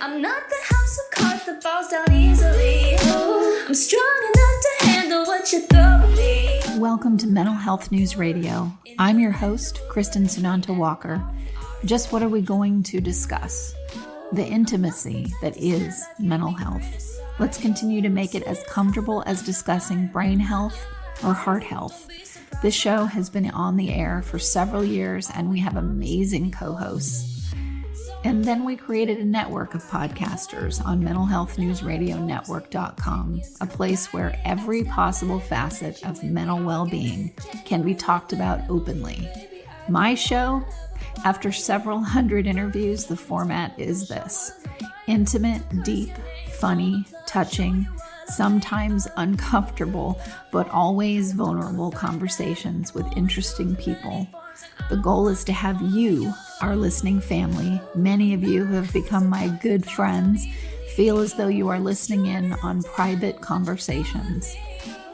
I'm not the house of cards that falls down easily. Oh, I'm strong enough to handle what you throw at me. Welcome to Mental Health News Radio. I'm your host, Kristin Sunanta Walker. Just what are we going to discuss? The intimacy that is mental health. Let's continue to make it as comfortable as discussing brain health or heart health. This show has been on the air for several years, and we have amazing co-hosts. And then we created a network of podcasters on mentalhealthnewsradionetwork.com, a place where every possible facet of mental well-being can be talked about openly. My show, after several hundred interviews, the format is this: intimate, deep, funny, touching, sometimes uncomfortable, but always vulnerable conversations with interesting people. The goal is to have you, our listening family, many of you who have become my good friends, feel as though you are listening in on private conversations.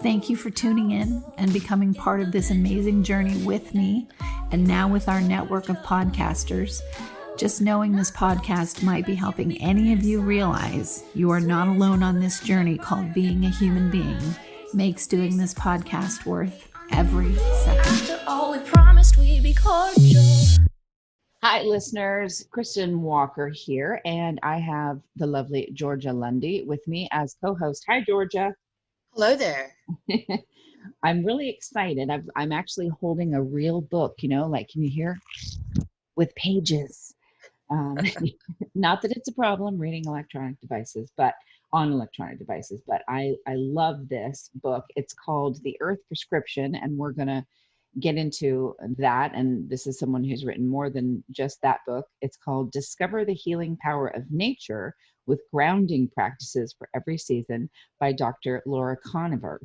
Thank you for tuning in and becoming part of this amazing journey with me, and now with our network of podcasters. Just knowing this podcast might be helping any of you realize you are not alone on this journey called being a human being makes doing this podcast worth every second. After all, we promised we'd be cordial. Hi, listeners. Kristin Walker here, and I have the lovely Georgia Lundy with me as co-host. Hi, Georgia. Hello there. I'm really excited. I'm actually holding a real book, like, can you hear? With pages. Not that it's a problem reading electronic devices, but I love this book. It's called The Earth Prescription, and we're going to get into that. And this is someone who's written more than just that book. It's called Discover the Healing Power of Nature with Grounding Practices for Every Season by Dr. Laura Koniver.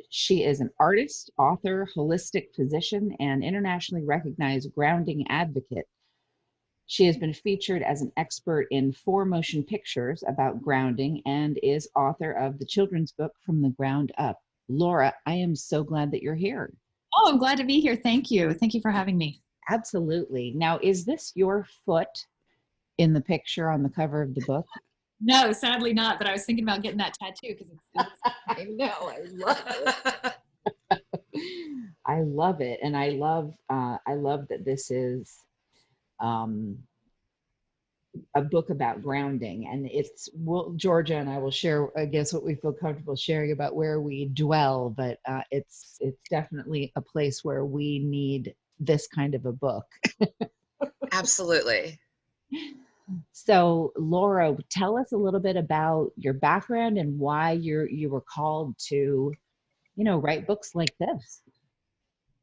She is an artist, author, holistic physician, and internationally recognized grounding advocate. She has been featured as an expert in 4 motion pictures about grounding and is author of the children's book From the Ground Up. Laura, I am so glad that you're here. Oh, I'm glad to be here. Thank you. Thank you for having me. Absolutely. Now, is this your foot in the picture on the cover of the book? No, sadly not, but I was thinking about getting that tattoo because it's I know. I love it. I love it. And I love that this is a book about grounding, and Georgia and I will share, I guess, what we feel comfortable sharing about where we dwell, but it's definitely a place where we need this kind of a book. Absolutely. So Laura, tell us a little bit about your background and why you were called to, write books like this.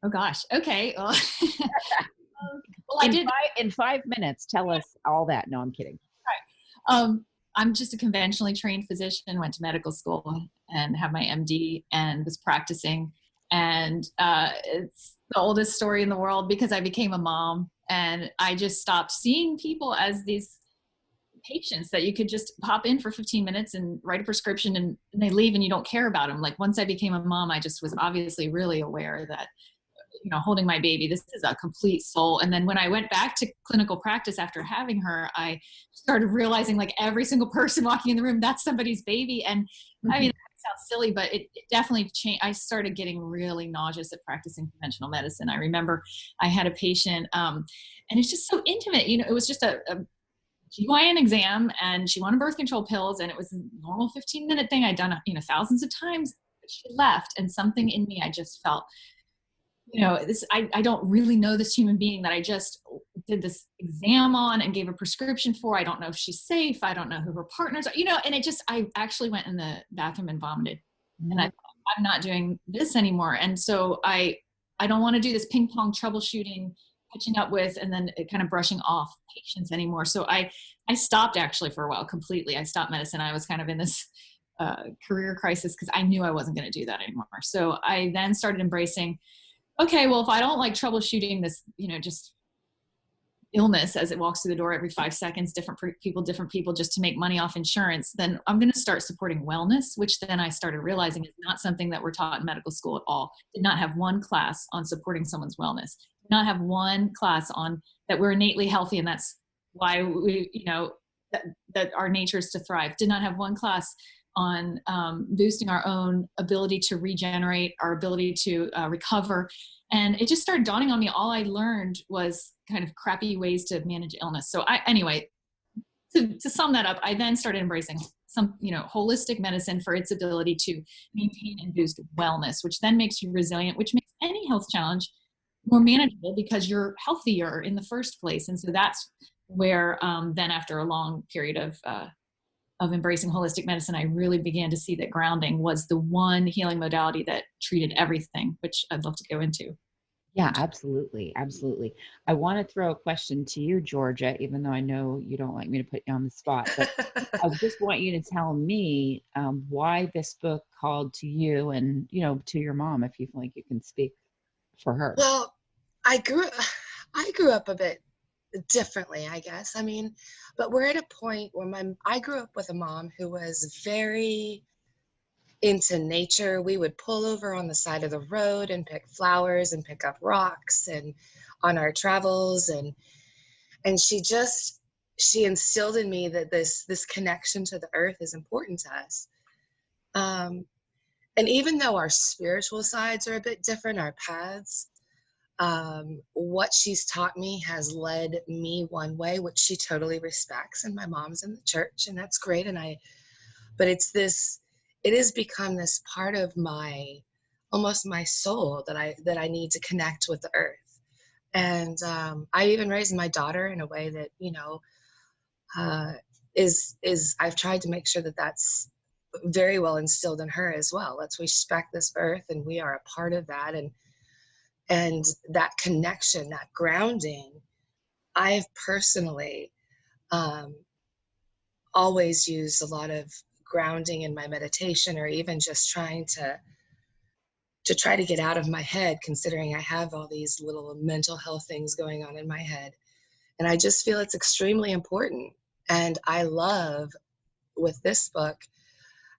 Oh gosh. Okay. Well, In 5 minutes, tell us all that. No, I'm kidding. Right. I'm just a conventionally trained physician, went to medical school and have my MD and was practicing. And it's the oldest story in the world because I became a mom and I just stopped seeing people as these patients that you could just pop in for 15 minutes and write a prescription and they leave and you don't care about them. Like once I became a mom, I just was obviously really aware that holding my baby, this is a complete soul. And then when I went back to clinical practice after having her, I started realizing like every single person walking in the room, that's somebody's baby. And I mean, that sounds silly, but it definitely changed. I started getting really nauseous at practicing conventional medicine. I remember I had a patient, and it's just so intimate. It was just a GYN exam and she wanted birth control pills and it was a normal 15-minute thing I'd done, thousands of times. But she left and something in me, I just felt, I don't really know this human being that I just did this exam on and gave a prescription for. I don't know if she's safe. I don't know who her partners are, and I actually went in the bathroom and vomited. And I thought, I'm not doing this anymore. And so I don't want to do this ping pong troubleshooting, catching up with, and then kind of brushing off patients anymore. So I stopped actually for a while completely. I stopped medicine. I was kind of in this career crisis because I knew I wasn't going to do that anymore. So I then started embracing, okay, well, if I don't like troubleshooting this, just illness as it walks through the door every 5 seconds, different people just to make money off insurance, then I'm going to start supporting wellness, which then I started realizing is not something that we're taught in medical school at all. Did not have one class on supporting someone's wellness. Did not have one class on that we're innately healthy. And that's why we, that our nature is to thrive. Did not have one class on boosting our own ability to regenerate, our ability to recover. And it just started dawning on me. All I learned was kind of crappy ways to manage illness. So anyway, to sum that up, I then started embracing some, holistic medicine for its ability to maintain and boost wellness, which then makes you resilient, which makes any health challenge more manageable because you're healthier in the first place. And so that's where then after a long period of embracing holistic medicine, I really began to see that grounding was the one healing modality that treated everything, which I'd love to go into. Yeah, absolutely. Absolutely. I want to throw a question to you, Georgia, even though I know you don't like me to put you on the spot, but I just want you to tell me why this book called to you and, to your mom, if you feel like you can speak for her. Well, I grew up a bit differently, I guess. I mean, but we're at a point where I grew up with a mom who was very into nature. We would pull over on the side of the road and pick flowers and pick up rocks and on our travels, and she instilled in me that this connection to the earth is important to us. And even though our spiritual sides are a bit different, our paths, what she's taught me has led me one way, which she totally respects, and my mom's in the church, and that's great. But it has become this part of almost my soul that I need to connect with the earth. And I even raised my daughter in a way that, I've tried to make sure that that's very well instilled in her as well. Let's respect this earth, and we are a part of that. And that connection, that grounding, I've personally always used a lot of grounding in my meditation, or even just trying to try to get out of my head, considering I have all these little mental health things going on in my head. And I just feel it's extremely important. And I love with this book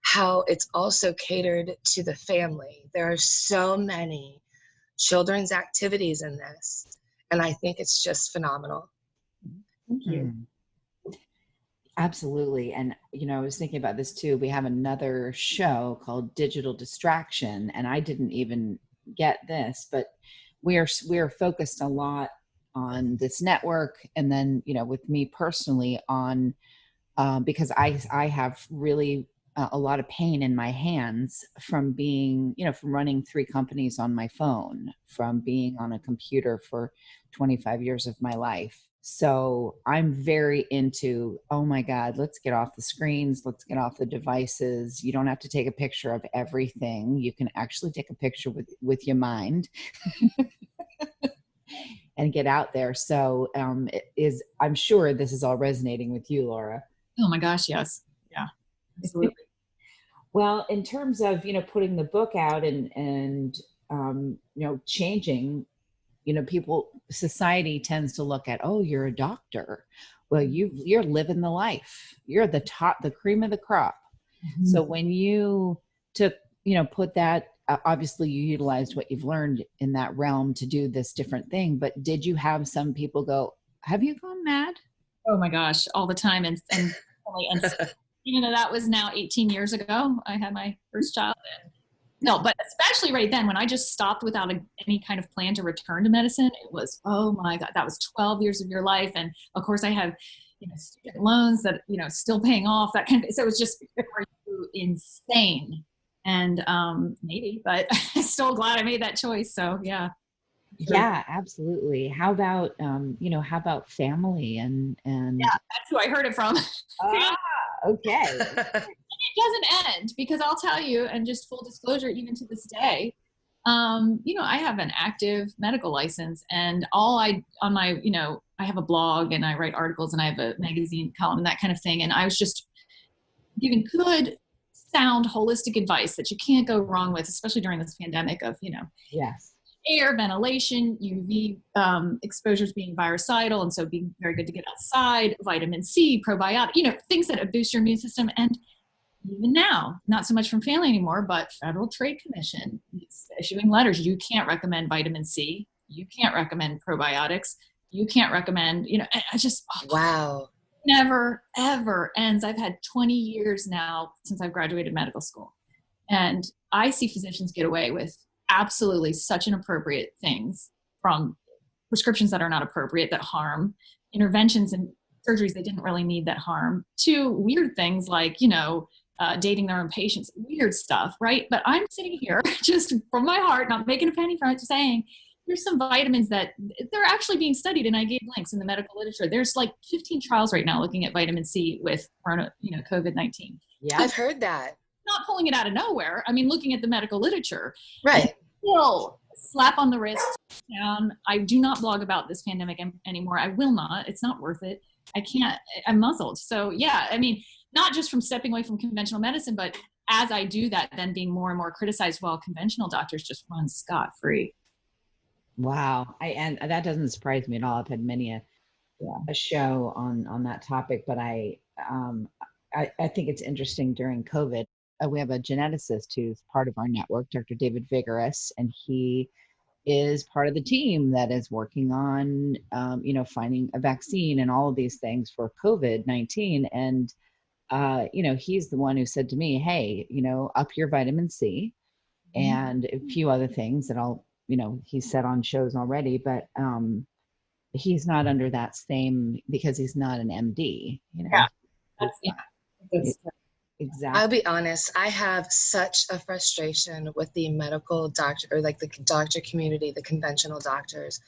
how it's also catered to the family. There are so many children's activities in this, and I think it's just phenomenal. Thank you. Absolutely. And, I was thinking about this too. We have another show called Digital Distraction, and I didn't even get this, but we're focused a lot on this network. And then, with me personally on, because I have really a lot of pain in my hands from being, from running 3 companies on my phone, from being on a computer for 25 years of my life. So I'm very into, oh my God, let's get off the screens. Let's get off the devices. You don't have to take a picture of everything. You can actually take a picture with your mind and get out there. So I'm sure this is all resonating with you, Laura. Oh my gosh. Yes. Yeah, absolutely. Well, in terms of, putting the book out and changing, society tends to look at, oh, you're a doctor. Well, you're living the life. You're the cream of the crop. Mm-hmm. So when you took, put that, obviously you utilized what you've learned in that realm to do this different thing, but did you have some people go, have you gone mad? Oh my gosh, all the time. And even though that was now 18 years ago, I had my first child. No, but especially right then when I just stopped without any kind of plan to return to medicine, it was, oh my God, that was 12 years of your life. And of course I have, student loans that, still paying off, that kind of, so it was just insane. And maybe, but I'm still glad I made that choice. So yeah. Yeah, absolutely. How about, how about family and yeah, that's who I heard it from. Okay. It doesn't end, because I'll tell you, and just full disclosure, even to this day, I have an active medical license, and I have a blog and I write articles and I have a magazine column and that kind of thing. And I was just giving good, sound, holistic advice that you can't go wrong with, especially during this pandemic of, yes, air, ventilation, UV exposures being virucidal, and so being very good to get outside, vitamin C, probiotic, things that boost your immune system. And even now, not so much from family anymore, but Federal Trade Commission is issuing letters. You can't recommend vitamin C. You can't recommend probiotics. You can't recommend, I just, wow. never, ever ends. I've had 20 years now since I've graduated medical school. And I see physicians get away with absolutely such inappropriate things, from prescriptions that are not appropriate, that harm, interventions and surgeries they didn't really need that harm, to weird things like, dating their own patients, weird stuff, right? But I'm sitting here just from my heart, not making a penny from it, just saying, there's some vitamins that they're actually being studied. And I gave links in the medical literature. There's like 15 trials right now looking at vitamin C with, COVID-19. Yeah. I've heard that. Not pulling it out of nowhere. I mean, looking at the medical literature. Right. Still, slap on the wrist down. I do not blog about this pandemic anymore. I will not. It's not worth it. I can't. I'm muzzled. So yeah, I mean, not just from stepping away from conventional medicine, but as I do that, then being more and more criticized while conventional doctors just run scot-free. Wow. And that doesn't surprise me at all. I've had many a show on that topic, but I think it's interesting during COVID. We have a geneticist who's part of our network, Dr. David Vigorous, and he is part of the team that is working on, finding a vaccine and all of these things for COVID-19. And, he's the one who said to me, hey, up your vitamin C and a few other things that he's said on shows already, but he's not under that same, because he's not an MD, Yeah. That's Exactly. I'll be honest, I have such a frustration with the medical doctor, or like the doctor community, the conventional doctors.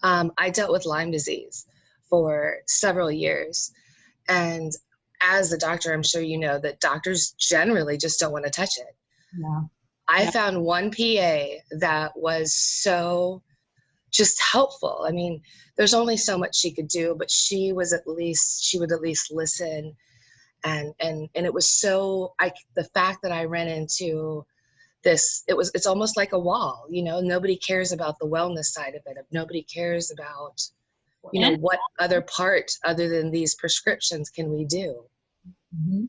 I dealt with Lyme disease for several years. And as a doctor, I'm sure you know that doctors generally just don't want to touch it. Yeah. I found one PA that was so just helpful. I mean, there's only so much she could do, but she would at least listen. And it was so, the fact that I ran into this, it's almost like a wall, nobody cares about the wellness side of it. Nobody cares about, what other part other than these prescriptions can we do? Mm-hmm.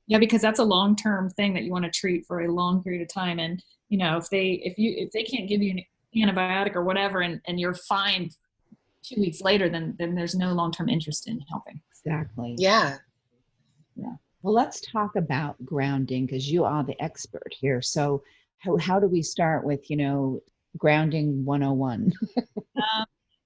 Yeah, because that's a long-term thing that you want to treat for a long period of time. And, if they can't give you an antibiotic or whatever, and you're fine 2 weeks later, then there's no long-term interest in helping. Exactly. Yeah. Yeah. Well, let's talk about grounding, because you are the expert here. So how do we start with, grounding 101?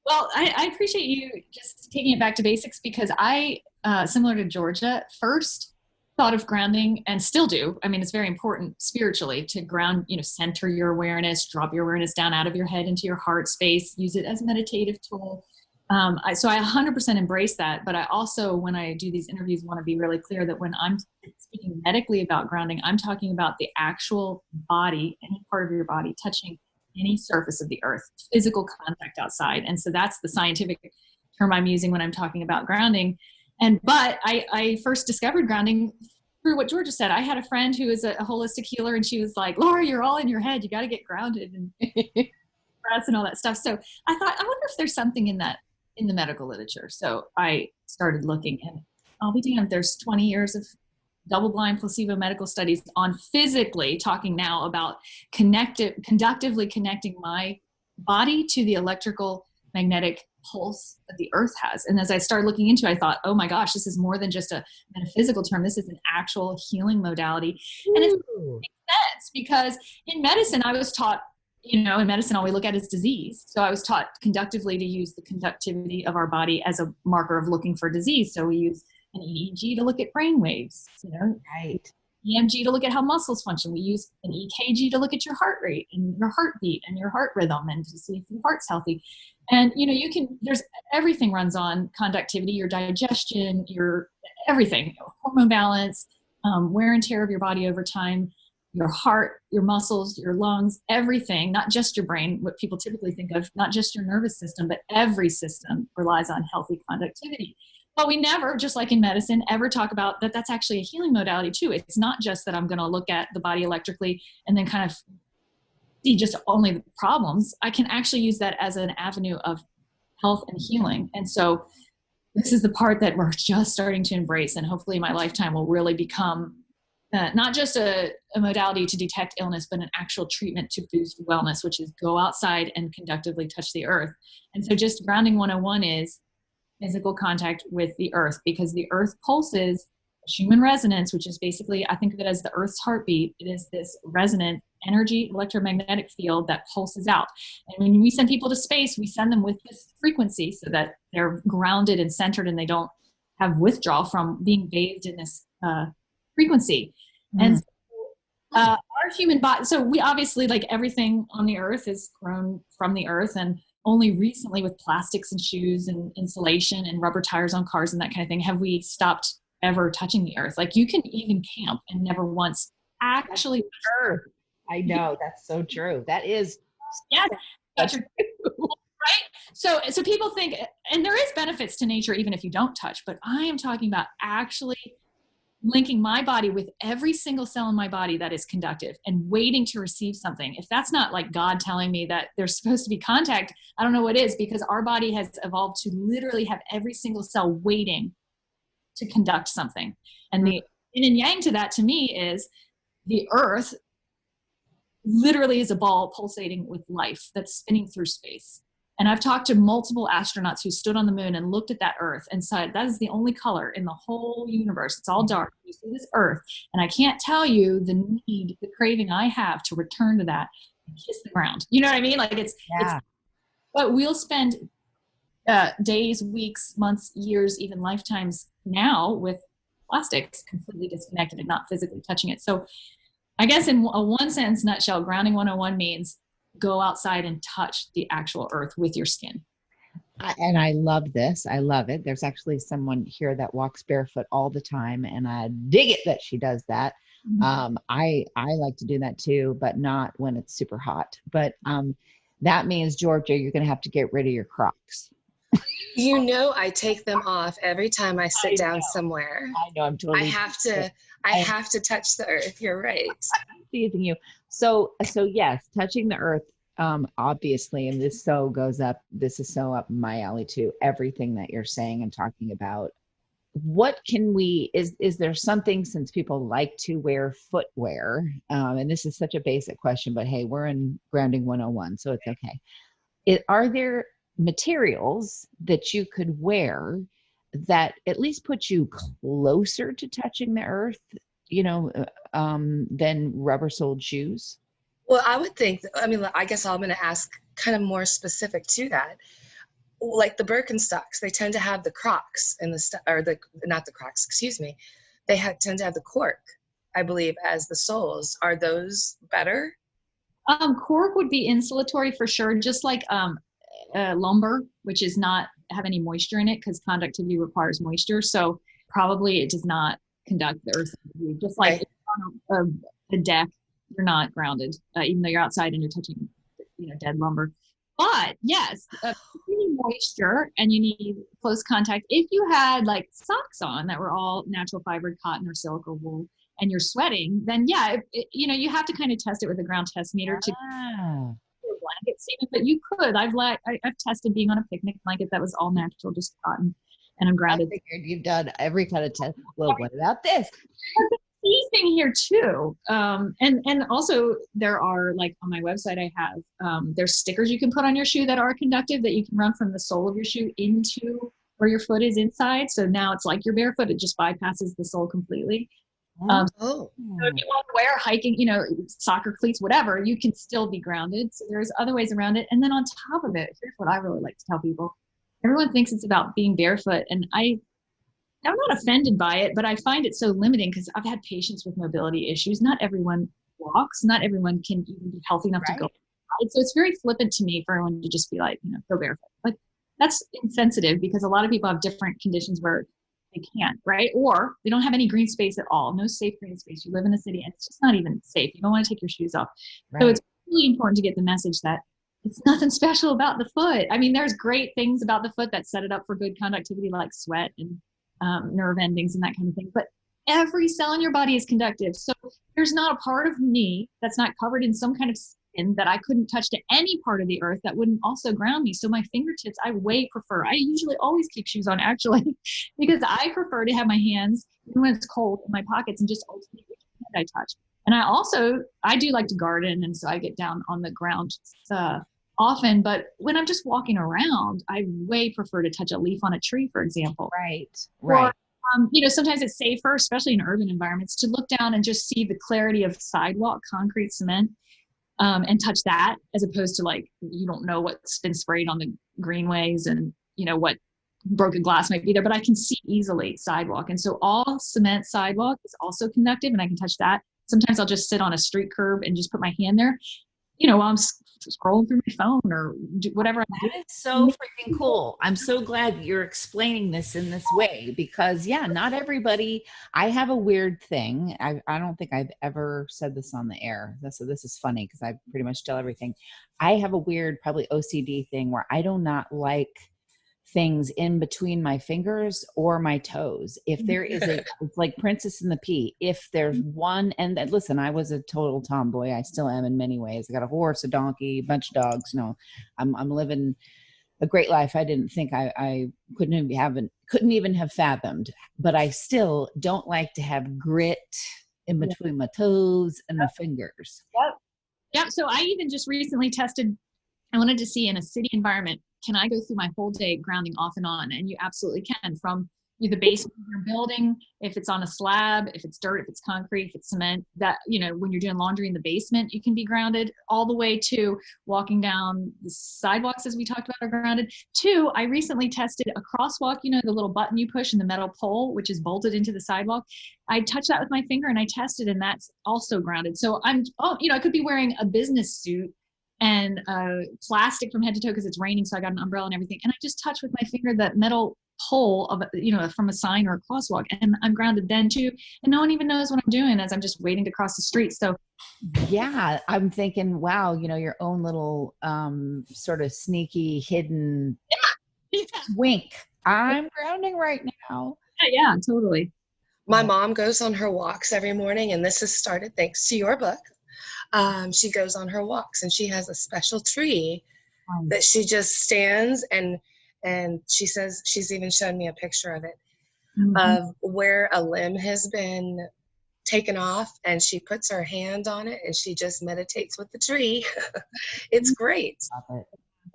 Well, I appreciate you just taking it back to basics, because I, similar to Georgia, first thought of grounding, and still do. I mean, it's very important spiritually to ground, center your awareness, drop your awareness down out of your head into your heart space, use it as a meditative tool. So I 100% embrace that. But I also, when I do these interviews, want to be really clear that when I'm speaking medically about grounding, I'm talking about the actual body, any part of your body touching any surface of the earth, physical contact outside. And so that's the scientific term I'm using when I'm talking about grounding. But I first discovered grounding through what Georgia said. I had a friend who is a holistic healer, and she was like, Laura, you're all in your head. You got to get grounded and breaths and all that stuff. So I thought, I wonder if there's something in the medical literature. So I started looking, and I'll be damned, there's 20 years of double-blind placebo medical studies on physically talking now about conductively connecting my body to the electrical magnetic pulse that the earth has. And as I started looking into it, I thought, oh my gosh, this is more than just a metaphysical term. This is an actual healing modality. And it makes sense, because in medicine, I was taught, in medicine, all we look at is disease. So I was taught conductively to use the conductivity of our body as a marker of looking for disease. So we use an EEG to look at brain waves, Right. EMG to look at how muscles function. We use an EKG to look at your heart rate and your heartbeat and your heart rhythm, and to see if your heart's healthy. And, there's everything runs on conductivity, your digestion, your everything, hormone balance, wear and tear of your body over time, your heart, your muscles, your lungs, everything, not just your brain, what people typically think of, not just your nervous system, but every system relies on healthy conductivity. But we never, just like in medicine, ever talk about that that's actually a healing modality too. It's not just that I'm going to look at the body electrically and then kind of see just only the problems. I can actually use that as an avenue of health and healing. And so this is the part that we're just starting to embrace, and hopefully my lifetime will really become not just a modality to detect illness, but an actual treatment to boost wellness, which is go outside and conductively touch the earth. And so just grounding 101 is physical contact with the earth, because the earth pulses Schumann resonance, which is basically, I think of it as the earth's heartbeat. It is this resonant energy electromagnetic field that pulses out. And when we send people to space, we send them with this frequency so that they're grounded and centered and they don't have withdrawal from being bathed in this frequency. And so, our human body, so we obviously, like everything on the earth is grown from the earth, and only recently with plastics and shoes and insulation and rubber tires on cars and that kind of thing have we stopped ever touching the earth. Like you can even camp and never once actually Earth. I know, that's so true. That is that's true. Right? So people think, and there is benefits to nature even if you don't touch, but I am talking about actually linking my body with every single cell in my body that is conductive and waiting to receive something. If that's not like God telling me that there's supposed to be contact, I don't know what is, because our body has evolved to literally have every single cell waiting to conduct something. And the yin and yang to that to me is the earth literally is a ball pulsating with life that's spinning through space. And I've talked to multiple astronauts who stood on the moon and looked at that earth and said, that is the only color in the whole universe. It's all dark. You see this earth. And I can't tell you the need, the craving I have to return to that and kiss the ground. You know what I mean? Like it's but we'll spend days, weeks, months, years, even lifetimes now with plastics completely disconnected and not physically touching it. So I guess in a one sentence nutshell, grounding 101 means go outside and touch the actual earth with your skin. And I love this. I love it. There's actually someone here that walks barefoot all the time, and I dig it that she does that. I like to do that too, but not when it's super hot. But that means, Georgia, you're going to have to get rid of your Crocs. You know, I take them off every time I sit down somewhere. I know, I'm totally. I have to touch the earth. You're right. Teasing you. So yes, touching the earth, obviously, and this is so up my alley too. Everything that you're saying and talking about. What can we, is there something, since people like to wear footwear, and this is such a basic question, but hey, we're in Grounding 101, so it's okay. Are there materials that you could wear that at least put you closer to touching the earth, than rubber-soled shoes? Well, I would think, I guess I'm going to ask kind of more specific to that. Like the Birkenstocks, they tend to have the Crocs in not the Crocs, excuse me. They tend to have the cork, I believe, as the soles. Are those better? Cork would be insulatory for sure, just like lumber, which is not have any moisture in it because conductivity requires moisture. So probably it does not conduct the earth. Just like on a deck, you're not grounded, even though you're outside and you're touching, dead lumber. But yes, you need moisture and you need close contact. If you had like socks on that were all natural fibered cotton or silk or wool, and you're sweating, then you have to kind of test it with a ground test meter to blanket statement. But you could. I've tested being on a picnic blanket that was all natural, just cotton, and I'm grounded. I figured you've done every kind of test. Well, what about this? Key thing here too, and also there are, like on my website I have there's stickers you can put on your shoe that are conductive that you can run from the sole of your shoe into where your foot is inside. So now it's like you're barefoot; it just bypasses the sole completely. So if you want to wear hiking, soccer cleats, whatever, you can still be grounded. So there's other ways around it. And then on top of it, here's what I really like to tell people: everyone thinks it's about being barefoot, and I'm not offended by it, but I find it so limiting because I've had patients with mobility issues. Not everyone walks. Not everyone can even be healthy enough to go outside. So it's very flippant to me for everyone to just be like, go barefoot. Like that's insensitive because a lot of people have different conditions where they can't, right? Or they don't have any green space at all. No safe green space. You live in the city and it's just not even safe. You don't want to take your shoes off. Right. So it's really important to get the message that it's nothing special about the foot. I mean, there's great things about the foot that set it up for good conductivity, like sweat and nerve endings and that kind of thing. But every cell in your body is conductive. So there's not a part of me that's not covered in some kind of skin that I couldn't touch to any part of the earth that wouldn't also ground me. So my fingertips, I usually always keep shoes on actually, because I prefer to have my hands, even when it's cold, in my pockets and just ultimately which hand I touch. And I do like to garden. And so I get down on the ground often, but when I'm just walking around, I way prefer to touch a leaf on a tree, for example. Right. Or, Right. sometimes it's safer, especially in urban environments, to look down and just see the clarity of sidewalk, concrete, cement, and touch that, as opposed to like, you don't know what's been sprayed on the greenways and, what broken glass might be there, but I can see easily sidewalk. And so all cement sidewalk is also conductive, and I can touch that. Sometimes I'll just sit on a street curb and just put my hand there, while I'm scrolling through my phone or whatever. That is so freaking cool. I'm so glad you're explaining this in this way, because not everybody, I have a weird thing. I don't think I've ever said this on the air. So this is funny because I pretty much tell everything. I have a weird, probably OCD thing where I do not like things in between my fingers or my toes. If there is it's like Princess and the Pea. If there's one, and listen, I was a total tomboy. I still am in many ways. I got a horse, a donkey, a bunch of dogs. I'm living a great life. I didn't think I couldn't even have fathomed, but I still don't like to have grit in between my toes and my fingers. Yeah. So I even just recently tested, I wanted to see in a city environment, can I go through my whole day grounding off and on? And you absolutely can, from the basement of your building, if it's on a slab, if it's dirt, if it's concrete, if it's cement, that, when you're doing laundry in the basement, you can be grounded, all the way to walking down the sidewalks, as we talked about, are grounded. 2, I recently tested a crosswalk, the little button you push in the metal pole, which is bolted into the sidewalk. I touched that with my finger and I tested, and that's also grounded. So I could be wearing a business suit and plastic from head to toe because it's raining, so I got an umbrella and everything, and I just touch with my finger that metal pole of from a sign or a crosswalk, and I'm grounded then too, and no one even knows what I'm doing as I'm just waiting to cross the street. So I'm thinking, wow, your own little sort of sneaky hidden wink. I'm grounding right now. Yeah, totally. My mom goes on her walks every morning, and this has started thanks to your book. She goes on her walks, and she has a special tree that she just stands, and she says, she's even shown me a picture of it, of where a limb has been taken off, and she puts her hand on it and she just meditates with the tree. It's great.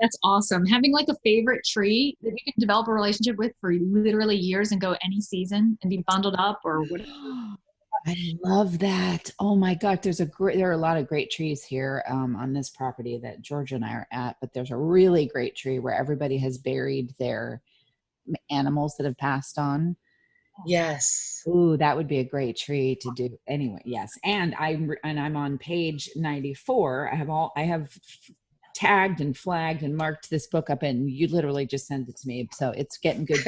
That's awesome. Having like a favorite tree that you can develop a relationship with for literally years and go any season and be bundled up or whatever. I love that. Oh my God. There are a lot of great trees here on this property that Georgia and I are at, but there's a really great tree where everybody has buried their animals that have passed on. Yes. Ooh, that would be a great tree to do. Anyway, yes. And I'm on page 94. I have tagged and flagged and marked this book up, and you literally just sent it to me. So it's getting good.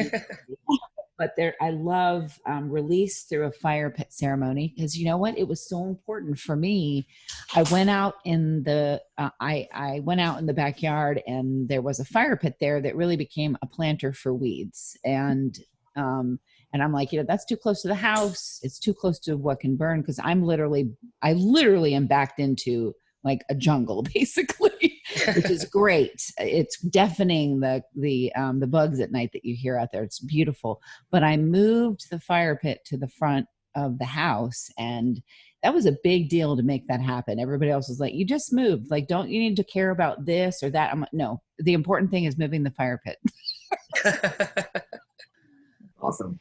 But I love release through a fire pit ceremony, because you know what? It was so important for me. I went out in the I went out in the backyard, and there was a fire pit there that really became a planter for weeds. And I'm like, that's too close to the house. It's too close to what can burn, because I literally am backed into like a jungle, basically, which is great. It's deafening, the bugs at night that you hear out there. It's beautiful. But I moved the fire pit to the front of the house, and that was a big deal to make that happen. Everybody else was like, you just moved. Like, don't you need to care about this or that? I'm like, no, the important thing is moving the fire pit. Awesome.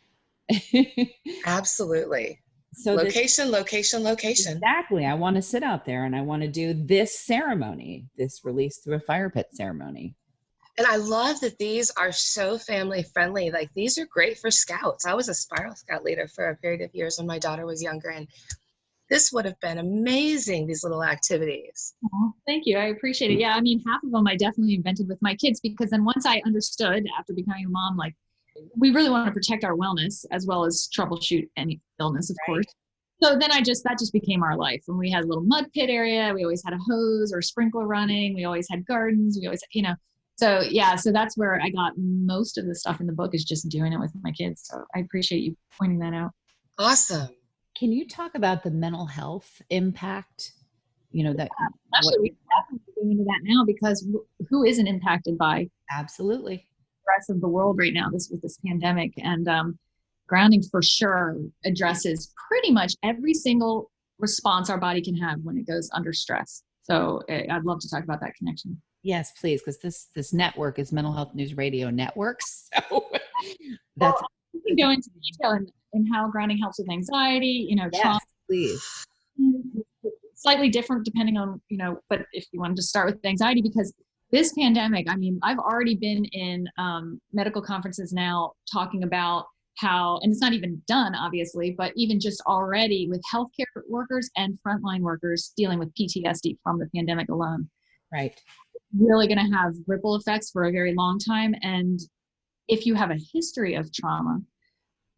Absolutely. So location. Exactly. I want to sit out there and I want to do this ceremony, this release through a fire pit ceremony. And I love that these are so family friendly. Like, these are great for scouts. I was a spiral scout leader for a period of years when my daughter was younger, and this would have been amazing, these little activities. Oh, thank you. I appreciate it. Yeah. I mean, half of them I definitely invented with my kids, because then once I understood after becoming a mom, like, we really want to protect our wellness as well as troubleshoot any illness, of course. So then that just became our life. When we had a little mud pit area, we always had a hose or sprinkler running. We always had gardens. We always, so yeah, so that's where I got most of the stuff in the book, is just doing it with my kids. So I appreciate you pointing that out. Awesome. Can you talk about the mental health impact? Actually, we definitely go into that now, because who isn't impacted by absolutely rest of the world right now with this pandemic, and grounding for sure addresses pretty much every single response our body can have when it goes under stress. So I'd love to talk about that connection. Yes, please, because this network is Mental Health News Radio Networks. So that's You can go into detail in how grounding helps with anxiety, trauma. yes, please. Slightly different depending on, but if you wanted to start with anxiety, because this pandemic, I mean, I've already been in medical conferences now talking about how, and it's not even done, obviously, but even just already with healthcare workers and frontline workers dealing with PTSD from the pandemic alone. Right. Really going to have ripple effects for a very long time. And if you have a history of trauma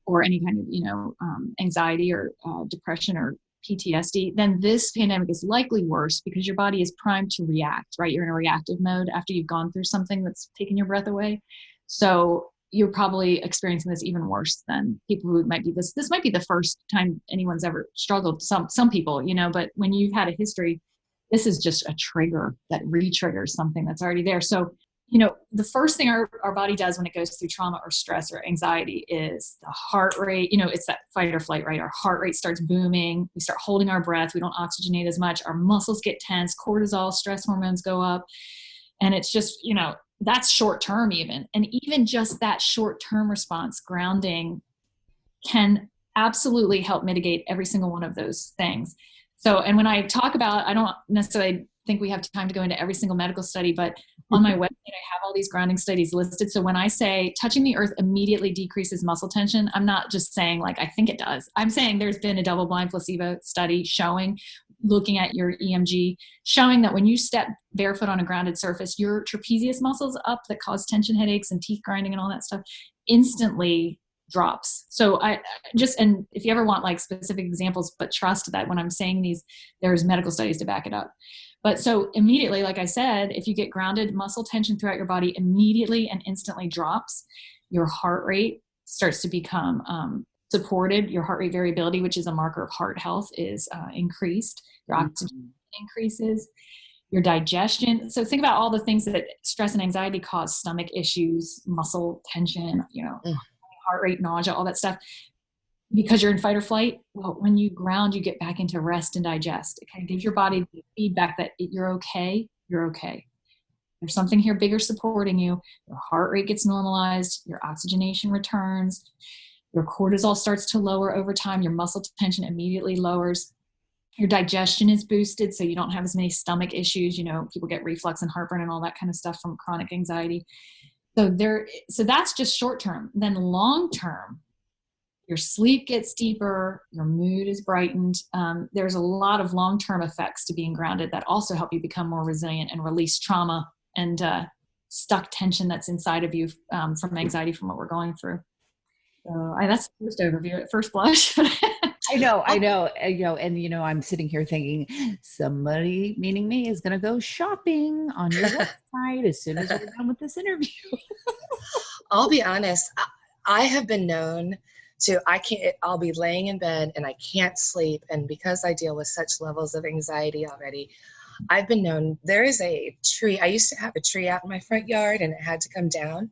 or any kind of, anxiety or depression or PTSD, then this pandemic is likely worse because your body is primed to react, right? You're in a reactive mode after you've gone through something that's taken your breath away. So you're probably experiencing this even worse than people who might be this might be the first time anyone's ever struggled. Some people, but when you've had a history, this is just a trigger that re-triggers something that's already there. So, the first thing our body does when it goes through trauma or stress or anxiety is the heart rate, it's that fight or flight, right? Our heart rate starts booming. We start holding our breath. We don't oxygenate as much. Our muscles get tense, cortisol, stress hormones go up. And it's just, that's short term even. And even just that short term response, grounding, can absolutely help mitigate every single one of those things. So, and when I talk about, I don't necessarily think we have time to go into every single medical study, but on my website, I have all these grounding studies listed. So when I say touching the earth immediately decreases muscle tension, I'm not just saying like, I think it does. I'm saying there's been a double-blind placebo study looking at your EMG, showing that when you step barefoot on a grounded surface, your trapezius muscles up that cause tension headaches and teeth grinding and all that stuff instantly drops. So and if you ever want like specific examples, but trust that when I'm saying these, there's medical studies to back it up. But so immediately, like I said, if you get grounded, muscle tension throughout your body immediately and instantly drops. Your heart rate starts to become supported. Your heart rate variability, which is a marker of heart health, is increased. Your oxygen increases. Your digestion. So think about all the things that stress and anxiety cause: stomach issues, muscle tension, heart rate, nausea, all that stuff. Because you're in fight or flight, well, when you ground, you get back into rest and digest. It kind of gives your body the feedback that you're okay. There's something here bigger supporting you. Your heart rate gets normalized. Your oxygenation returns. Your cortisol starts to lower over time. Your muscle tension immediately lowers. Your digestion is boosted, so you don't have as many stomach issues. People get reflux and heartburn and all that kind of stuff from chronic anxiety. So that's just short term. Then long term, your sleep gets deeper, your mood is brightened. There's a lot of long-term effects to being grounded that also help you become more resilient and release trauma and stuck tension that's inside of you from anxiety, from what we're going through. So that's the first overview at first blush. I know. And I'm sitting here thinking somebody, meaning me, is going to go shopping on your website as soon as we're done with this interview. I'll be honest. I have been known to, I'll be laying in bed and I can't sleep. And because I deal with such levels of anxiety already, I've been known, there is a tree. I used to have a tree out in my front yard and it had to come down.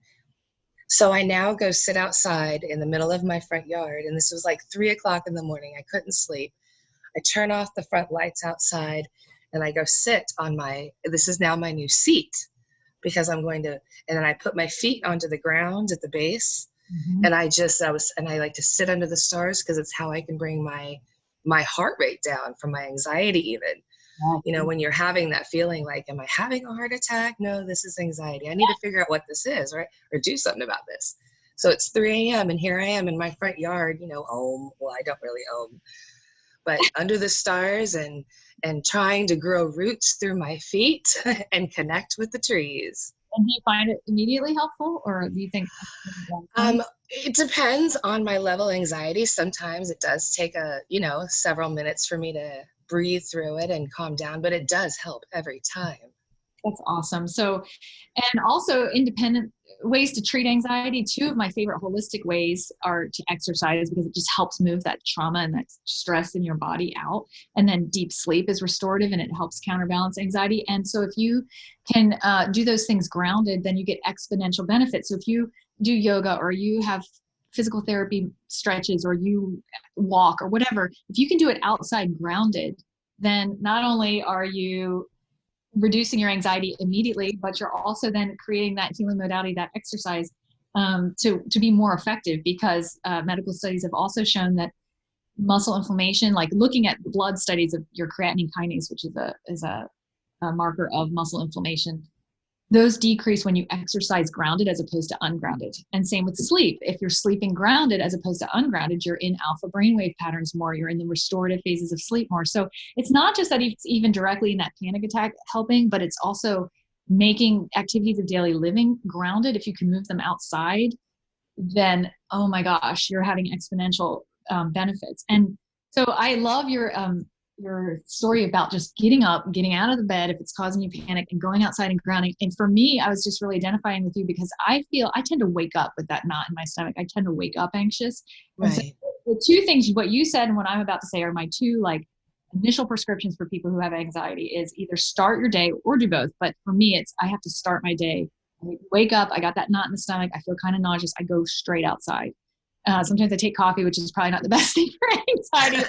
So I now go sit outside in the middle of my front yard. And this was like 3:00 in the morning. I couldn't sleep. I turn off the front lights outside and I go sit on this is now my new seat, because I'm going to, and then I put my feet onto the ground at the base. Mm-hmm. And I like to sit under the stars, because it's how I can bring my heart rate down from my anxiety even. Mm-hmm. When you're having that feeling like, am I having a heart attack? No, this is anxiety. I need to figure out what this is, right? Or do something about this. So it's 3 a.m. and here I am in my front yard, well, I don't really but under the stars and trying to grow roots through my feet and connect with the trees. And do you find it immediately helpful, or do you think? It depends on my level of anxiety. Sometimes it does take several minutes for me to breathe through it and calm down, but it does help every time. That's awesome. So, and also independent ways to treat anxiety. 2 of my favorite holistic ways are to exercise, because it just helps move that trauma and that stress in your body out. And then deep sleep is restorative and it helps counterbalance anxiety. And so if you can do those things grounded, then you get exponential benefits. So if you do yoga, or you have physical therapy stretches, or you walk or whatever, if you can do it outside grounded, then not only are you reducing your anxiety immediately, but you're also then creating that healing modality, that exercise, to be more effective, because medical studies have also shown that muscle inflammation, like looking at blood studies of your creatinine kinase, which is a marker of muscle inflammation, those decrease when you exercise grounded as opposed to ungrounded. And same with sleep. If you're sleeping grounded as opposed to ungrounded, you're in alpha brainwave patterns more, you're in the restorative phases of sleep more. So it's not just that it's even directly in that panic attack helping, but it's also making activities of daily living grounded. If you can move them outside, then, oh my gosh, you're having exponential benefits. And so I love your story about just getting up, getting out of the bed if it's causing you panic, and going outside and grounding. And for me, I was just really identifying with you because I tend to wake up with that knot in my stomach. I tend to wake up anxious. Right. So the two things, what you said and what I'm about to say, are my two like initial prescriptions for people who have anxiety: is either start your day or do both. But for me, it's, I have to start my day. I wake up, I got that knot in the stomach, I feel kind of nauseous, I go straight outside. Sometimes I take coffee, which is probably not the best thing for anxiety.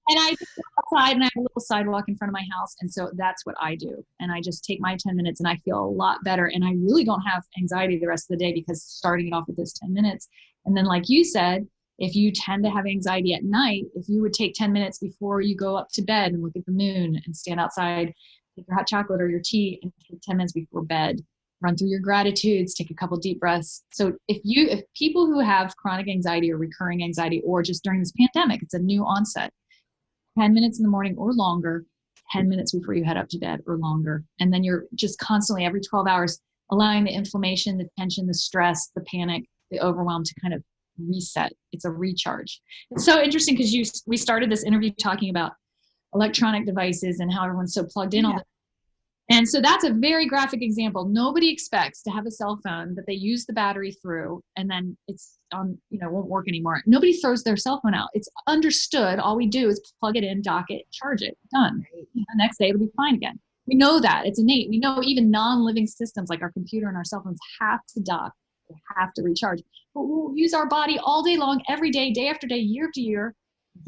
And I just go outside, and I have a little sidewalk in front of my house. And so that's what I do. And I just take my 10 minutes and I feel a lot better. And I really don't have anxiety the rest of the day because starting it off with those 10 minutes. And then, like you said, if you tend to have anxiety at night, if you would take 10 minutes before you go up to bed and look at the moon and stand outside, take your hot chocolate or your tea, and take 10 minutes before bed, run through your gratitudes, take a couple deep breaths. So if people who have chronic anxiety or recurring anxiety, or just during this pandemic, it's a new onset, 10 minutes in the morning or longer, 10 minutes before you head up to bed or longer. And then you're just constantly, every 12 hours, allowing the inflammation, the tension, the stress, the panic, the overwhelm to kind of reset. It's a recharge. It's so interesting because we started this interview talking about electronic devices and how everyone's so plugged in all the time. And so that's a very graphic example. Nobody expects to have a cell phone that they use the battery through and then it's on, won't work anymore. Nobody throws their cell phone out. It's understood. All we do is plug it in, dock it, charge it, done. The next day it'll be fine again. We know that. It's innate. We know even non-living systems like our computer and our cell phones have to dock. They have to recharge. But we'll use our body all day long, every day, day after day, year after year,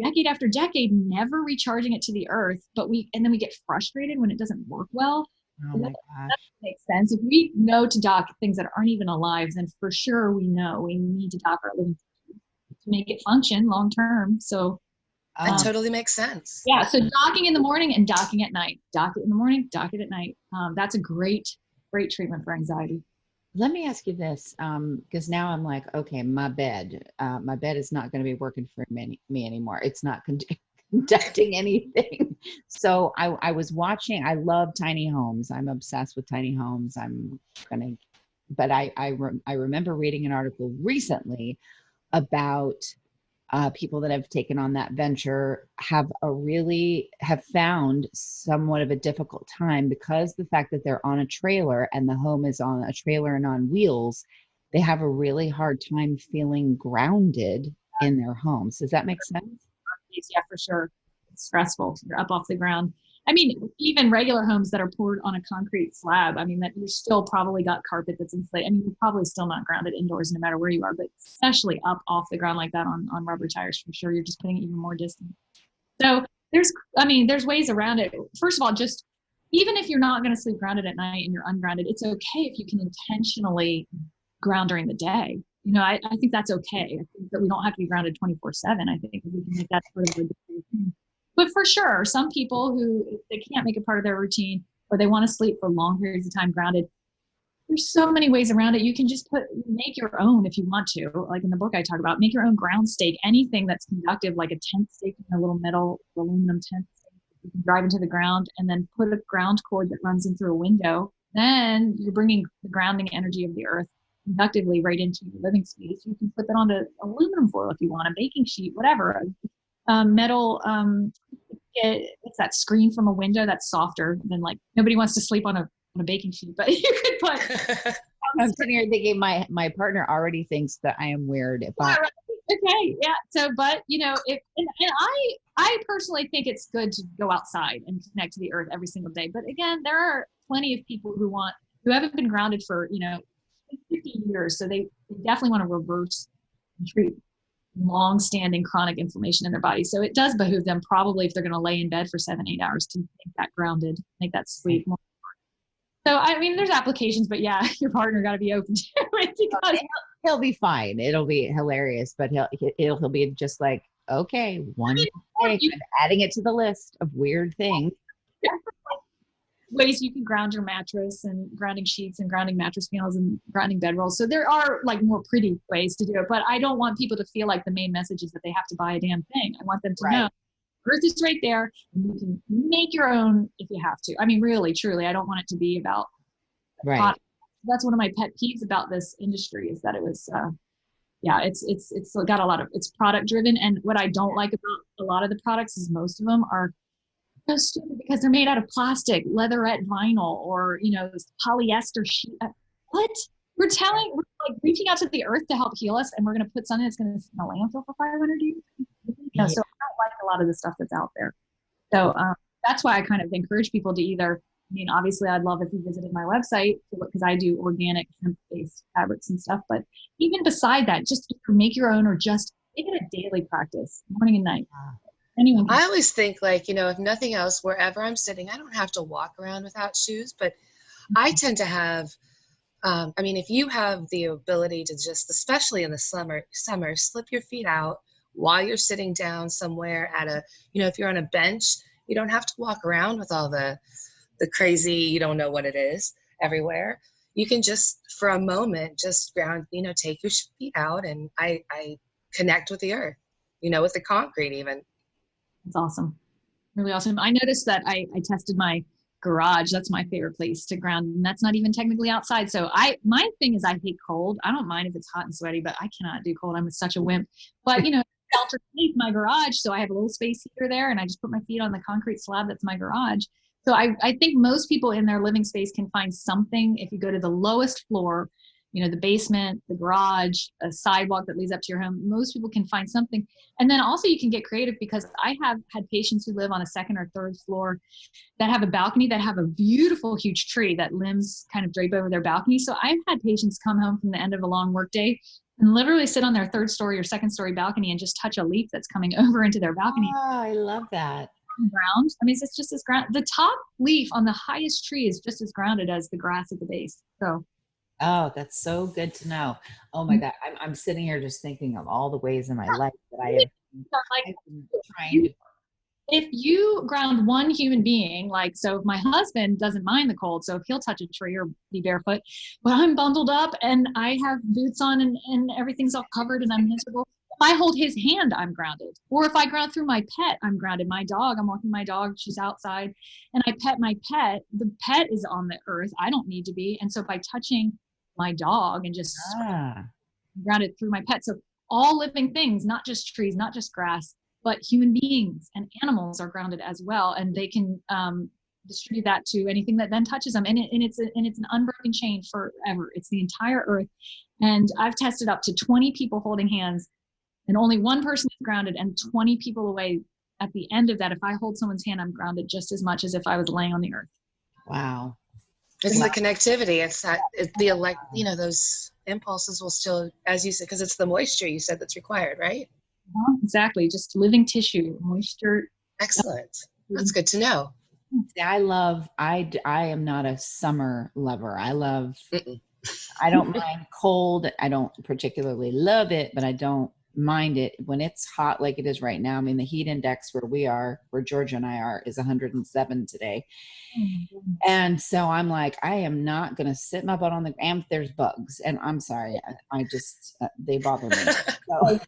decade after decade, never recharging it to the earth. And then we get frustrated when it doesn't work well. Oh my gosh. That makes sense. If we know to dock things that aren't even alive, then for sure we know we need to dock our living systems to make it function long term. So that totally makes sense. Yeah. So docking in the morning and docking at night. Dock it in the morning, dock it at night. That's a great treatment for anxiety. Let me ask you this, because now I'm like, okay, my bed is not going to be working for me anymore. It's not conducting anything. So I was watching. I love tiny homes. I'm obsessed with tiny homes. But I remember reading an article recently about people that have taken on that venture have found somewhat of a difficult time because the fact that they're on a trailer and the home is on a trailer and on wheels, they have a really hard time feeling grounded in their homes. Does that make sense? Yeah, for sure. It's stressful. You're up off the ground. I mean, even regular homes that are poured on a concrete slab, I mean, that you're still probably got carpet that's insulated. I mean, you're probably still not grounded indoors no matter where you are, but especially up off the ground like that on rubber tires, for sure, you're just putting it even more distant. So there's ways around it. First of all, just even if you're not going to sleep grounded at night and you're ungrounded, it's okay if you can intentionally ground during the day. I think that's okay. I think that we don't have to be grounded 24/7. I think we can make that sort of a routine. But for sure, some people who they can't make it part of their routine, or they want to sleep for long periods of time grounded, there's so many ways around it. You can just make your own if you want to. Like in the book I talk about, make your own ground stake, anything that's conductive, like a tent stake in a little metal aluminum tent stake. You can drive into the ground and then put a ground cord that runs in through a window. Then you're bringing the grounding energy of the earth conductively right into your living space. You can put that onto aluminum foil if you want, a baking sheet, whatever. Metal, it's that screen from a window that's softer than, like, nobody wants to sleep on a baking sheet, but you could put. I'm sitting here thinking my partner already thinks that I am weird. Okay, yeah. So, but I personally think it's good to go outside and connect to the earth every single day. But again, there are plenty of people who haven't been grounded for 50 years, so they definitely want to reverse and treat long-standing chronic inflammation in their body. So it does behoove them probably, if they're going to lay in bed for 7-8 hours, to make that grounded, make that sleep more. So, I mean, there's applications, but yeah, your partner got to be open to it, because He'll be fine. It'll be hilarious, but he'll be just like, okay, one mistake, I'm adding it to the list of weird things. ways you can ground your mattress, and grounding sheets and grounding mattress panels and grounding bedrolls. So there are like more pretty ways to do it, but I don't want people to feel like the main message is that they have to buy a damn thing. I want them to know Earth is right there, and you can make your own if you have to. I mean, really, truly, I don't want it to be about Right. That's one of my pet peeves about this industry, is that it was it's got a lot of, it's product driven. And what I don't like about a lot of the products is most of them are so stupid, because they're made out of plastic, leatherette vinyl, or this polyester sheet. What? We're like reaching out to the earth to help heal us, and we're going to put something that's going to sit in a landfill for 500 years. So I don't like a lot of the stuff that's out there. So that's why I kind of encourage people to either, I mean, obviously I'd love if you visited my website, because I do organic hemp-based fabrics and stuff, but even beside that, just make your own, or just make it a daily practice, morning and night. Anyone can. I always think, like, if nothing else, wherever I'm sitting, I don't have to walk around without shoes, but I tend to have, if you have the ability to just, especially in the summer, slip your feet out while you're sitting down somewhere at a, if you're on a bench, you don't have to walk around with all the crazy, you don't know what it is everywhere. You can just, for a moment, just ground, take your feet out, and I connect with the earth, with the concrete even. It's awesome. Really awesome. I noticed that I tested my garage. That's my favorite place to ground. And that's not even technically outside. So my thing is, I hate cold. I don't mind if it's hot and sweaty, but I cannot do cold. I'm such a wimp. But, shelter my garage. So I have a little space heater there, and I just put my feet on the concrete slab that's my garage. So I think most people in their living space can find something. If you go to the lowest floor, the basement, the garage, a sidewalk that leads up to your home, most people can find something. And then also you can get creative, because I have had patients who live on a second or third floor that have a balcony that have a beautiful, huge tree that limbs kind of drape over their balcony. So I've had patients come home from the end of a long work day and literally sit on their third story or second story balcony and just touch a leaf that's coming over into their balcony. Oh, I love that. Ground. I mean, it's just as ground. The top leaf on the highest tree is just as grounded as the grass at the base. So. Oh, that's so good to know. Oh my God. I'm sitting here just thinking of all the ways in my life that I've been trying to. If you ground one human being, so if my husband doesn't mind the cold, so if he'll touch a tree or be barefoot, but I'm bundled up and I have boots on and everything's all covered and I'm miserable. If I hold his hand, I'm grounded. Or if I ground through my pet, I'm grounded. My dog, I'm walking my dog, she's outside, and I pet my pet, the pet is on the earth. I don't need to be. And so by touching my dog and just grounded through my pet. So all living things, not just trees, not just grass, but human beings and animals are grounded as well. And they can distribute that to anything that then touches them. And it's an unbroken chain forever. It's the entire earth. And I've tested up to 20 people holding hands, and only one person is grounded, and 20 people away. At the end of that, if I hold someone's hand, I'm grounded just as much as if I was laying on the earth. Wow. It's the connectivity. It's that, those impulses will still, as you said, because it's the moisture you said that's required, right? Exactly. Just living tissue, moisture. Excellent. That's good to know. See, I am not a summer lover. I don't mind cold. I don't particularly love it, but I don't mind it when it's hot like it is right now. I mean, the heat index where Georgia and I are, is 107 today. Mm-hmm. And so I'm like, I am not going to sit my butt on the ground. There's bugs, and I'm sorry. I just, they bother me. So,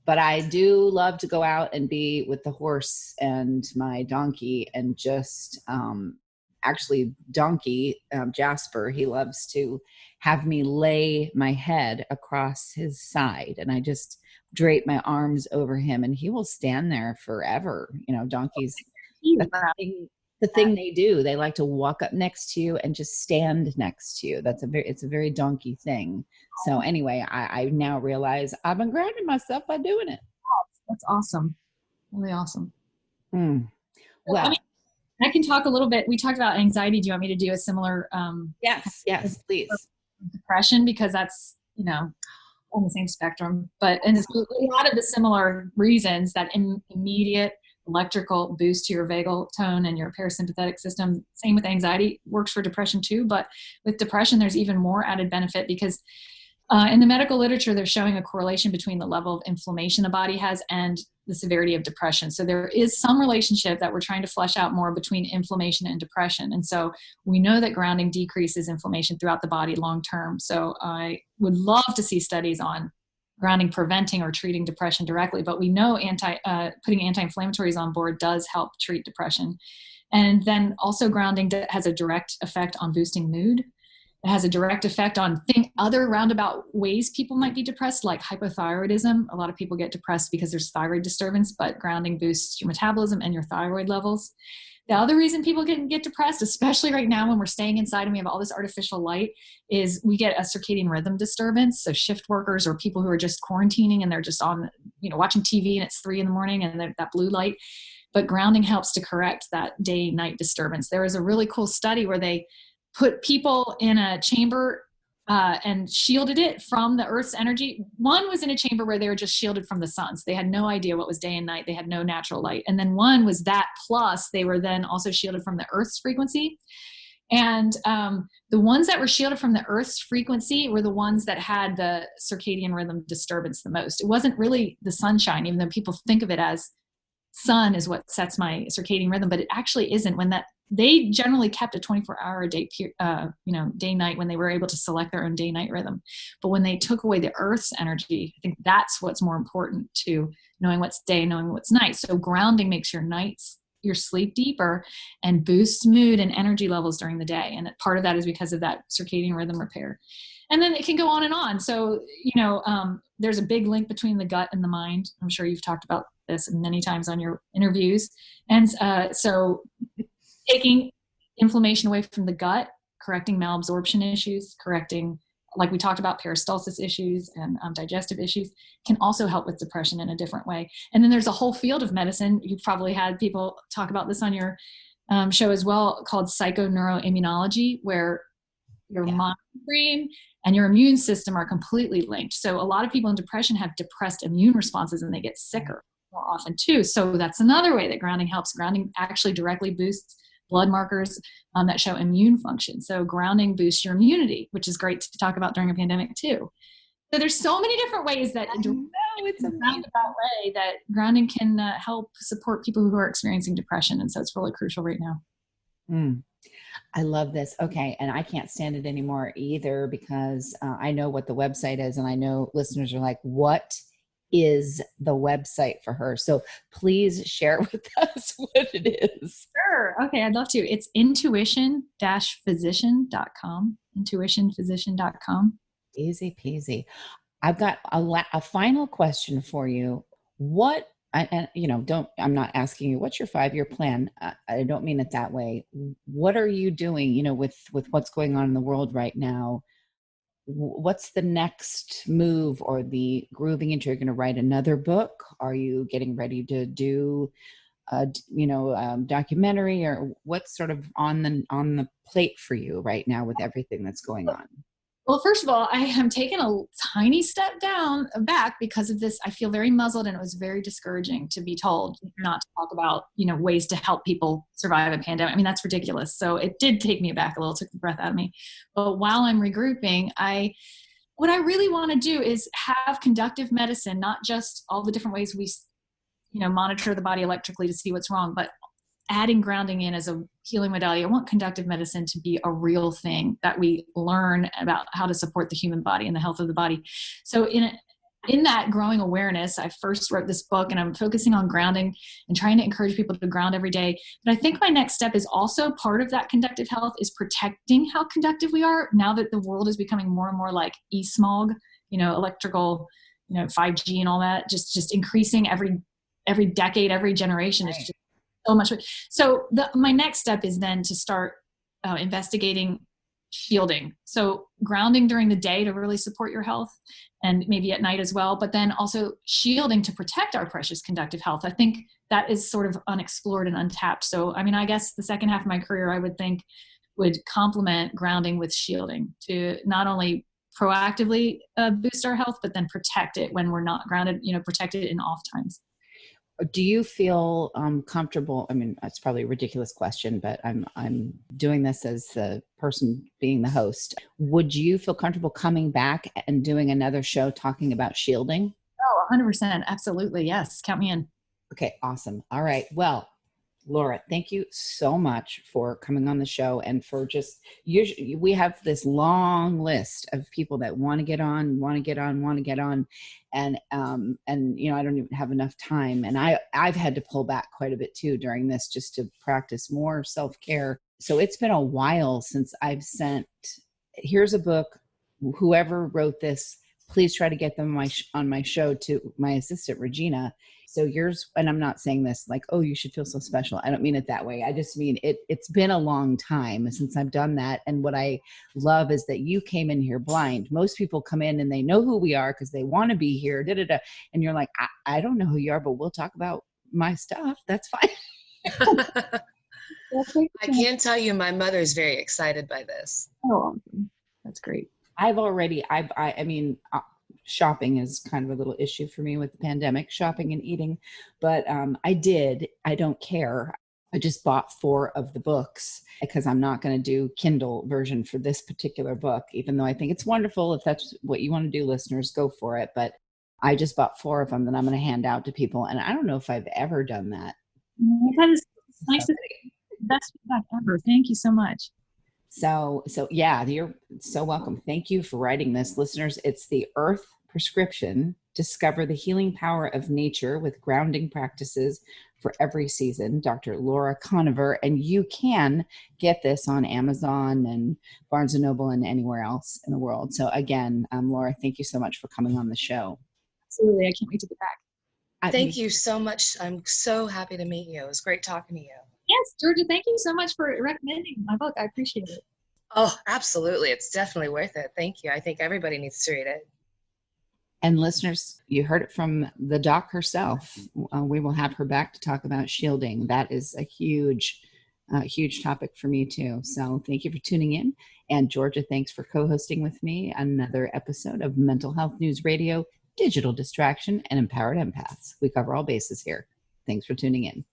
but I do love to go out and be with the horse and my donkey, and just, actually donkey, Jasper, he loves to have me lay my head across his side, and I just drape my arms over him, and he will stand there forever. Donkeys, the thing they do, they like to walk up next to you and just stand next to you. It's a very donkey thing. So anyway, I now realize I've been grounding myself by doing it. That's awesome. Really awesome. Well, I can talk a little bit. We talked about anxiety. Do you want me to do a similar? Yes, please. Depression, because that's, on the same spectrum, and it's a lot of the similar reasons that immediate electrical boost to your vagal tone and your parasympathetic system. Same with anxiety, works for depression too. But with depression, there's even more added benefit because in the medical literature, they're showing a correlation between the level of inflammation the body has and the severity of depression. So there is some relationship that we're trying to flesh out more between inflammation and depression. And so we know that grounding decreases inflammation throughout the body long term. So I would love to see studies on grounding preventing or treating depression directly, but we know putting anti-inflammatories on board does help treat depression. And then also grounding has a direct effect on boosting mood. It has a direct effect on other roundabout ways people might be depressed, like hypothyroidism. A lot of people get depressed because there's thyroid disturbance, but grounding boosts your metabolism and your thyroid levels. The other reason people get depressed, especially right now when we're staying inside and we have all this artificial light, is we get a circadian rhythm disturbance. So shift workers or people who are just quarantining and they're just on, watching TV and it's 3 a.m. and that blue light. But grounding helps to correct that day-night disturbance. There was a really cool study where they put people in a chamber and shielded it from the Earth's energy. One was in a chamber where they were just shielded from the sun. So they had no idea what was day and night. They had no natural light. And then one was that plus they were then also shielded from the Earth's frequency. And the ones that were shielded from the Earth's frequency were the ones that had the circadian rhythm disturbance the most. It wasn't really the sunshine, even though people think of it as sun is what sets my circadian rhythm, but it actually isn't. They generally kept a 24-hour a day, day-night when they were able to select their own day-night rhythm. But when they took away the Earth's energy, I think that's what's more important to knowing what's day, knowing what's night. So grounding makes your sleep deeper and boosts mood and energy levels during the day. And part of that is because of that circadian rhythm repair. And then it can go on and on. So, there's a big link between the gut and the mind. I'm sure you've talked about this many times on your interviews. And so taking inflammation away from the gut, correcting malabsorption issues, correcting, like we talked about, peristalsis issues and digestive issues, can also help with depression in a different way. And then there's a whole field of medicine. You've probably had people talk about this on your show as well, called psychoneuroimmunology, where your mind, brain, and your immune system are completely linked. So a lot of people in depression have depressed immune responses and they get sicker more often too. So that's another way that grounding helps. Grounding actually directly boosts blood markers that show immune function. So grounding boosts your immunity, which is great to talk about during a pandemic too. So there's so many different ways that it's a roundabout way that grounding can help support people who are experiencing depression. And so it's really crucial right now. I love this. Okay. And I can't stand it anymore either because I know what the website is and I know listeners are like, what is the website for her? So please share with us what it is. Sure. Okay. I'd love to. It's intuition-physician.com. Intuitionphysician.com. Easy peasy. I've got a final question for you. I'm not asking you what's your 5-year plan. I don't mean it that way. What are you doing, with what's going on in the world right now? What's the next move or the grooving into? You're going to write another book? Are you getting ready to do documentary, or what's sort of on the plate for you right now with everything that's going on? Well, first of all, I am taking a tiny step back because of this. I feel very muzzled, and it was very discouraging to be told not to talk about, ways to help people survive a pandemic. I mean, that's ridiculous. So it did take me back a little, took the breath out of me. But while I'm regrouping, what I really want to do is have conductive medicine, not just all the different ways we, monitor the body electrically to see what's wrong, but adding grounding in as a healing modality. I want conductive medicine to be a real thing that we learn about how to support the human body and the health of the body. So in that growing awareness, I first wrote this book, and I'm focusing on grounding and trying to encourage people to ground every day. But I think my next step is also part of that conductive health is protecting how conductive we are now that the world is becoming more and more like e-smog, electrical, 5G and all that, just increasing every decade, every generation. Right. Is just so much. So my next step is then to start investigating shielding. So grounding during the day to really support your health, and maybe at night as well, but then also shielding to protect our precious conductive health. I think that is sort of unexplored and untapped. So, I guess the second half of my career, I would think, would complement grounding with shielding to not only proactively boost our health, but then protect it when we're not grounded, protect it in off times. Do you feel comfortable? I mean, that's probably a ridiculous question, but I'm doing this as the person being the host. Would you feel comfortable coming back and doing another show talking about shielding? Oh, 100%. Absolutely. Yes. Count me in. Okay, awesome. All right. Well, Laura, thank you so much for coming on the show and for just, usually we have this long list of people that want to get on. And, I don't even have enough time. And I've had to pull back quite a bit too during this just to practice more self-care. So it's been a while since I've sent, here's a book, whoever wrote this, please try to get them on my show to my assistant, Regina. So yours, and I'm not saying this like, oh, you should feel so special. I don't mean it that way. I just mean it's been a long time since I've done that. And what I love is that you came in here blind. Most people come in and they know who we are because they want to be here. And you're like, I don't know who you are, but we'll talk about my stuff. That's fine. I can tell you my mother's very excited by this. Oh, awesome. That's great. I mean, shopping is kind of a little issue for me with the pandemic, shopping and eating, but I don't care. I just bought 4 of the books because I'm not going to do Kindle version for this particular book, even though I think it's wonderful. If that's what you want to do, listeners, go for it. But I just bought 4 of them that I'm going to hand out to people. And I don't know if I've ever done that. That is nice to see. Best feedback ever. Thank you so much. So yeah, you're so welcome. Thank you for writing this. Listeners, it's The Earth Prescription. Discover the healing power of nature with grounding practices for every season. Dr. Laura Koniver. And you can get this on Amazon and Barnes & Noble and anywhere else in the world. So again, Laura, thank you so much for coming on the show. Absolutely. I can't wait to get back. Thank you so much. I'm so happy to meet you. It was great talking to you. Yes, Georgia, thank you so much for recommending my book. I appreciate it. Oh, absolutely. It's definitely worth it. Thank you. I think everybody needs to read it. And listeners, you heard it from the doc herself. We will have her back to talk about shielding. That is a huge topic for me too. So thank you for tuning in. And Georgia, thanks for co-hosting with me another episode of Mental Health News Radio, Digital Distraction, and Empowered Empaths. We cover all bases here. Thanks for tuning in.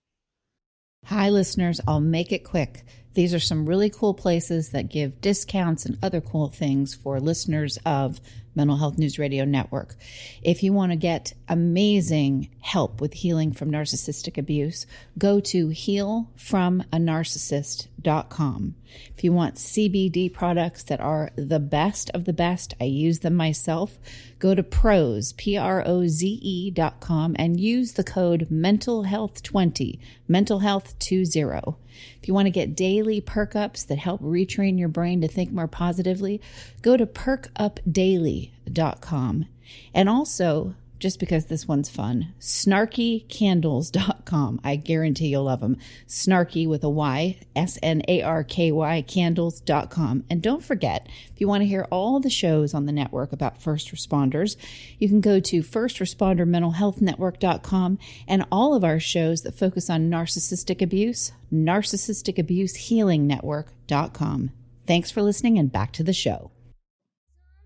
Hi, listeners. I'll make it quick. These are some really cool places that give discounts and other cool things for listeners of Mental Health News Radio Network. If you want to get amazing help with healing from narcissistic abuse, go to healfromanarcissist.com. If you want CBD products that are the best of the best, I use them myself, go to Proze, PROZE.com, and use the code mentalhealth20, mentalhealth20. If you want to get daily perk ups that help retrain your brain to think more positively, go to perkupdaily.com. And also, just because this one's fun, snarkycandles.com. I guarantee you'll love them. Snarky with a Y, SNARKY candles.com. And don't forget, if you want to hear all the shows on the network about first responders, you can go to firstresponder.mentalhealthnetwork.com, and all of our shows that focus on narcissistic abuse, narcissistabusehealingnetwork.com. Thanks for listening, and back to the show.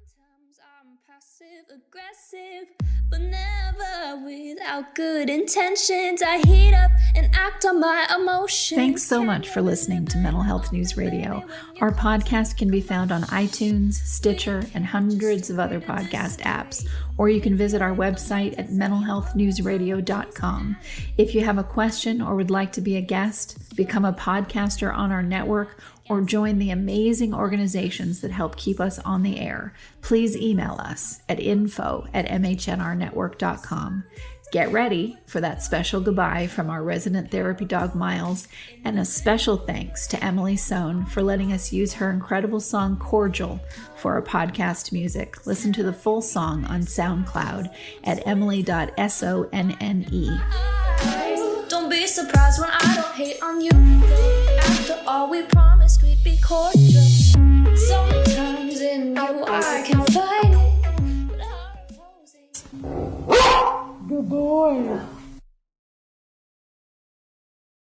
Sometimes I'm passive aggressive, but never without good intentions. I heat up and act on my emotions. Thanks so much for listening to Mental Health News Radio. Our podcast can be found on iTunes, Stitcher, and hundreds of other podcast apps. Or you can visit our website at mentalhealthnewsradio.com. If you have a question or would like to be a guest, become a podcaster on our network, or join the amazing organizations that help keep us on the air, please email us at info@mhnrnetwork.com. Get ready for that special goodbye from our resident therapy dog, Miles, and a special thanks to Emily Sohn for letting us use her incredible song, Cordial, for our podcast music. Listen to the full song on SoundCloud at emily.sonne. Don't be surprised when I don't hate on you. After all, we promised we'd be cordial. Sometimes in you I can find it. Good boy.